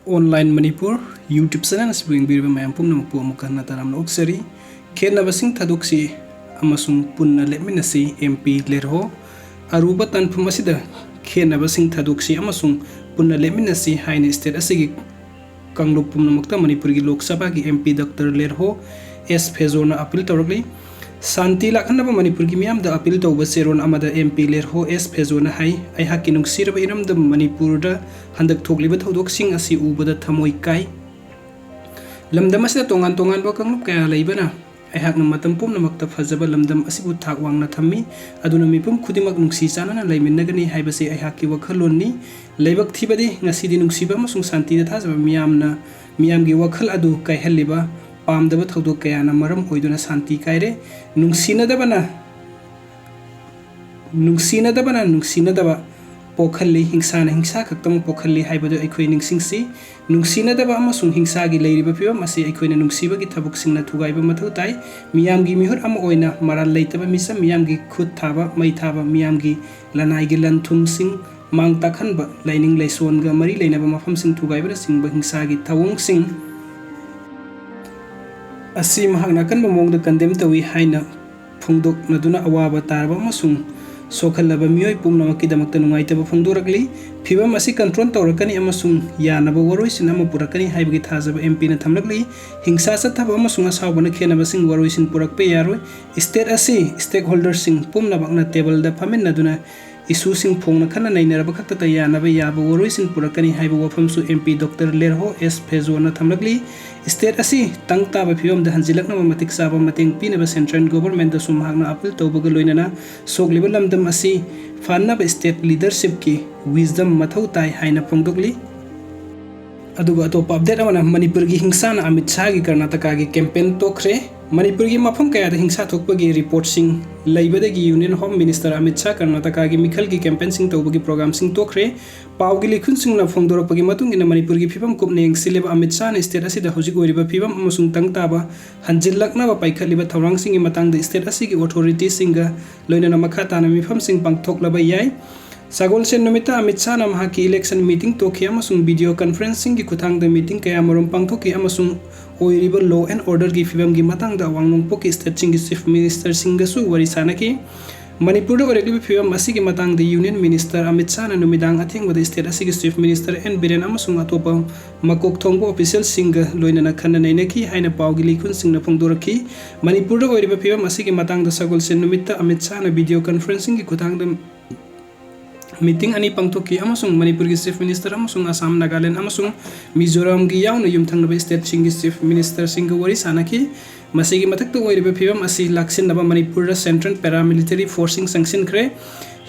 Online Manipur YouTube channel से यंगबीरिबा ma'am पुनमकपु अमुक हन्ना तारामना ओक्सरी खेनबसिंग थादोक्सी अमसुंग पुन्ना लेमिनसी MP लेरहो Aruba तनफुम असिदा खेनबसिंग थादोक्सी अमसुंग पुन्ना लेमिनसी हाइन state असिगी कांगलुप पुनमकता Manipur की लोकसभा की एमपी डॉक्टर लेरहो एस फेजोना अपील तौरकली शांति लाखनब मणिपुर की मियाम दा appeal तौब सेरोन अमद MP लेरहो S फेजोना high अहाकी नुंगसिरब इरमद Manipur दा हंदक थोकलिब थौदोकसिंग असि उबदा थमोय काई लमदम असिदा तोंगान तोंगान बा कांगलुप कया लैबना अहाकना मतम पुमनमकता फजब लमदम असिबु थाक वांगना थम्मी अदुना मिपुम खुदिमक नुंगसि चानना लैमिनगनी हाइबसे अहाकी वखलोननी लैबक थिबदि ngasiदी नुंगसिबा अमसुंग शांति दा थाजब मियामगी वखल अदु कायहलिबा पामदब थौदोक कयाना मरम ओइदुना शांति कायरे नुंगसिनदबा पोखल्ली हिंसाना हिंसा खक्तम पोखल्ली हाइबदो अखोय निंगसिंगसी नुंगसिनदबा अमसुंग हिंसागी लैरिबा फिबम असे अखोयना नुंगसिबगी थबकसिंगना थुगाइबा मथौ ताई मियामगी मिहुर अम ओइना मराल लैतबा मिसम मियामगी खुद थाबा मै थाबा मियामगी लनाइगी लनथुमसिंग मांग ताखनबा लाइनिंग लैसोनगा मरी लैनबा मफमसिंग थुगाइबा सिंगबा हिंसागी थवोंगसिंग असी महागना कनबा मोंगदा कंडेम तवी हाइना फोंदोकनदुना अवाबा तारबा अमसुंग सोखलबा मियोय पुमनमकिदमक्ता नुंगाइतबा फोंदोरकली फिबम असी कंट्रोल तौरकनी अमसुंग यानबा वरोइसिन अम पुरकनी हाइबगी थाजबा एमपी न थमलकली हिंसा सथब अमसुंग असावबना खेनबसिंग वरोइसिन पुरकपे यारोय स्टेट असी स्टेक होल्डर्सिंग पुमनबकना टेबलदा फमिनदुना इशूसिंग फोंगना खना नैनरबा खक्ता यानबा याबा वरोइसिन पुरकनी हाइबा वफमसु एमपी डॉक्टर लेरहो एस फेजोना थमलकली स्टेट असी तंगताबा फिबम द हंजिलकनबा मतिक साबा मतेंग पिनबा सेंट्रल गवर्नमेंट द सुमहागना अपील तौबगा लोइनना सोगलिबा लमदम असी फाननबा स्टेट लीडरशिप की विजडम मथौ ताई हाइना फोंदोकली अदुगा अतोपा अपडेट अमना मणिपुर की हिंसाना अमित शाह की कर्नाटका की कैंपेन तोखरे मणिपुर की मफम कया हिंसा थोकपगी रिपोर्टसिंग लैबदगी union home minister Amit Shah Karnataka की मिखल की कैंपेन सिंग तौबगी प्रोग्राम सिंग तोखरे पावगी लिखुन सिंगना फोंदोरपगी मतुंगिना मणिपुर की फिबम कुपने यंगसिलेबा अमित शाह ने स्टेट असिदा हौजिक ओइरिबा फिबम अमसुंग तंगताबा हंजिलकनबा पाइखलिबा थौरांग सिंगी मतंग स्टेट असिगी ऑथोरिटी सिंगा लोइनना मखा ताना मिफम सिंग पांगथोकलबा याय सगोलसेन नुमिता अमित शाह ना की इलेक्शन मीटिंग तोखी अमसुंग वीडियो कॉन्फ्रेंसिंग की खुथांग मीटिंग कया मरुम पांगथोकी अमसुंग ओइरिबा लॉ एंड ऑर्डर की फिबम की मतंग वांगनोंगपो की स्टेट सिंग चीफ मिनिस्टर सिंगसु वरी सानकी मणिपुर ओइरिबा फिबम असिगी मतंग यूनियन मिनिस्टर अमित शाह ना नुमिदांग अथेंगबदा स्टेट असिगी चीफ मिनिस्टर एन बिरेन अमसुंग अतोपा मकोक थोंगबो ऑफिशियल सिंग लोइनना खन्ना नैनकी हाइना पावगी लिखुन सिंगना फोंदोरखी मणिपुर ओइरिबा फिबम असिगी मतंग सगोलसेन नुमिता अमित शाह ना वीडियो कॉन्फ्रेंसिंग की खुथांग मीटिंग अनि पांगथोकी अमसुंग मणिपुर की चीफ मिनिस्टर अमसुंग असम नागालैंड अमसुंग मिजोरम की यावना युमथंगनबा स्टेट सिंग चीफ मिनिस्टर सिंग वरी सानकी मसिगी मथक्ता ओइरिबा फिबम असि लाक्सिनबा मणिपुर सेंट्रल पैरामिलिटरी फोर्सिंग संगसिनख्रे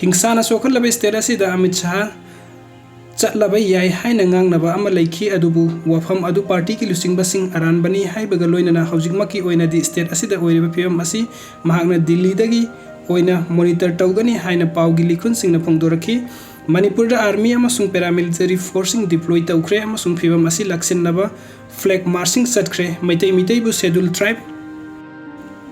हिंसाना सोखलबा स्टेट असिदा अमित शाह चलबा याय हाइना ngangnaba ama laiki adubu wafam adu party की लुसिंगबा सिंग अरानबनी हाइबगा लोइनना हौजिकमकी ओइनादि स्टेट असिदा ओइरिबा फिबम असि महागना दिल्ली दगी ओइना मॉनिटर तौगनी हाइना पावगी लिखुन सिंगना फोंदोरखी मणिपुर आर्मी अमसुंग पैरामिलिटरी फोर्सिंग डिप्लॉय तौख्रे अमसुंग फिबम असि लाक्सिनबा फ्लैग मार्चिंग चटख्रे मैतै मितैबु शेड्यूल ट्राइब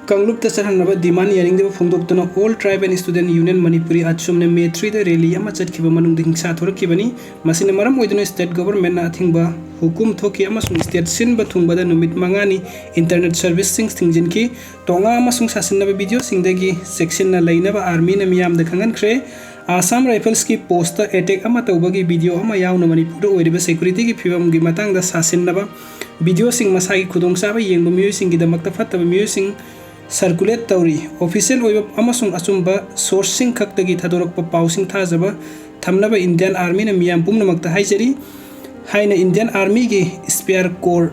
कांगलुप तसरनबा डिमांड यारिंगदबा फोंदोक्तना all tribe and student union Manipuri आचुमने मे 3 द रैली अमा चटखिबा मनुंग हिंसा थोरखिबनी मसिना मरम ओइदुना स्टेट गवर्नमेंट ना अथिंगबा हुकुम थोकी अमसुंग स्टेट सिनबा थुंगबदा नुमित मंगानी इंटरनेट सर्विस सिंग थिंगजिनकी तोंगा अमसुंग सासिनबा वीडियो सिंगदगी सेक्शन ना लैनबा आर्मी ना मियाम द खंगनख्रे आसाम राइफल्स की पोस्ट अटैक अमा तौबगी वीडियो अमा यावना मणिपुर ओइरिबा सिक्योरिटी की फिबम की मतंगदा सासिनबा वीडियो सिंग मसागी खुदोंसाबा येंगबा मियोय सिंगी दमक्ता फत्तबा मियोय सिंग सर्कुलेट तौरी ऑफिशियल अमसुंग असुंबा सोर्सिंग खक्तगी थादोरकपा पाउसिंग थाजबा थमनबा इंडियन आर्मी ना मियाम पुमनमक्ता हाइजरी हाइना इंडियन आर्मी की स्पेयर कोर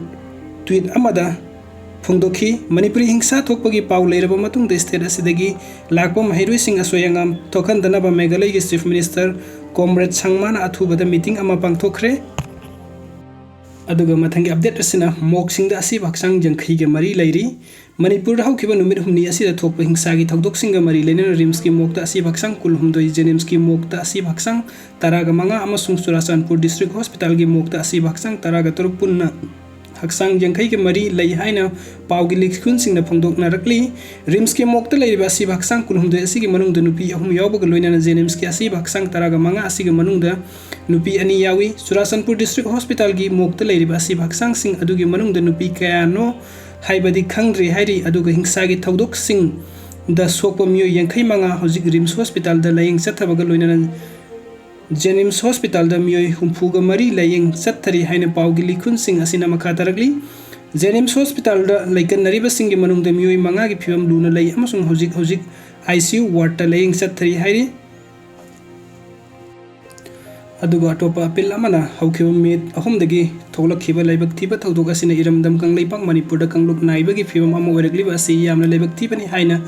ट्वीट अमदा फोंदोखी मणिपुरी हिंसा थोकपगी पाउ लेरबा मतुंग स्टेट असिदगी लाकपा महिरुइसिंग असोयंगाम थोखनदनबा मेघालय की चीफ मिनिस्टर कॉमरेड संगमान अथुबदा मीटिंग अमा पांगथोखरे अदुगा मथंगी अपडेट असिना मोक्सिंग दा असि भागसांग जंखई के मरी लैरी मणिपुर हौखिबा नुमित हुमनी असिदा थोकपा हिंसा की थौदोकसिंग मरी लैनना रिम्स की मोक्ता असि भागसांग कुल हुमदोई जेनिम्स की मोक्ता असि भागसांग तरागा मंगा अमसुंग चुराचांदपुर डिस्ट्रिक्ट हॉस्पिटल की मोक्ता असि भागसांग तरागा तरुक पुन्ना हक्सांग यंखई के मरी लई हाइना पाउगी लिखुन सिंह फोंदोकनारकली रिम्स के मोक्ता लेरिबा असिब हक्सांग कुलहुमदे असिगे मनुंगदा नुपी अहुम यावबगा लोइनाना जेनिम्स के असिब हक्सांग तरागा मंगा असिगे मनुंगदा नुपी अनि यावी चुराचंदपुर डिस्ट्रिक्ट हॉस्पिटल की मोक्ता लेरिबा असिब हक्सांग सिंह अदुगे मनुंगदा नुपी कयानो हाइबदी खंग्रे हाइरी अदुगा हिंसागी थौदोक सिंह द सोकपा मियो यंखई मंगा हौजिक रिम्स हॉस्पिटल द लयिंग चथबगा लोइनाना जेनिम्स हॉस्पिटल द मियो हुमफुगा मरी लयिंग चथरी हाइना पाउगी लिखुन सिंह असिना मखा तरगली जेनिम्स हॉस्पिटल द लैकन नरिबा सिंह के मनुंग द मियो मंगा की फिवम लूना लई अमसुंग हौजिक ICU वार्ड द लयिंग चथरी हाइरी अदुगा अटोपा अपील अमना हौखिबा मेट अहुमदगी थोलखिबा लाइबक थीबा थौदोक असिना इरमदम कांगलेपाक मणिपुर द कांगलुक नाइबगी फिवम अमा ओइरगलिबा असि यामना लाइबक थीबनी हाइना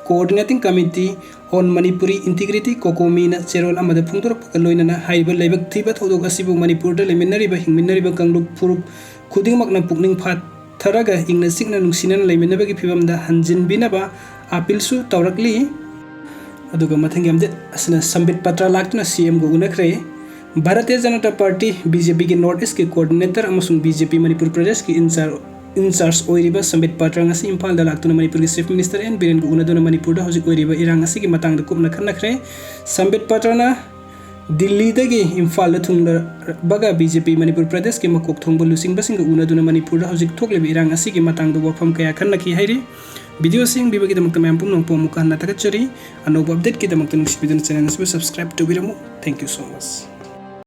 coordinating committee on Manipuri integrity COCOMI न चेरोल अमदा फुंगदोरक लोइनाना हाइबा लाइबक थीबा थौदोक असिबु मणिपुर द लेमिनरिबा हिंगमिनरिबा कांगलुक फुरुप खुदिंगमकना पुकनिंग फाथरगा इंगना सिगना नुंसिनन लेमिनबगी फिवमदा हंजिनबिनबा अपीलसु तौरकली अदुगा मथंग अपडेट असना संबित पत्र लाक्तुना CM गो उनखरे भारतीय जनता पार्टी BJP की नॉर्थ ईस्ट के कोऑर्डिनेटर BJP मणिपुर प्रदेश की इंचार्ज ओइरिबा संबित पत्र ngasi इम्फाल दा लाक्तुना मणिपुर की चीफ मिनिस्टर एन बीरेन गो उनदुना मणिपुर दा हौजिक ओइरिबा इरांग असि की मतंग दा कुपना खनखरे संबित पत्रना दिल्ली दगी इम्फाल दा थुंगबगा BJP मणिपुर प्रदेश के मकोक थोंगबा लुसिंगबसिंग गो उनदुना मणिपुर दा हौजिक थोकलेबा इरांग असि की मतंग दा वफम कया खनखि हाइरि वीडियो सिंग बिबगी दमक मैम पुम पोमुका हन्ना तकचरी अनोब अपडेट की दमक नुसिबिदन चैनल सब्सक्राइब टुबिरमु थैंक यू सो मच।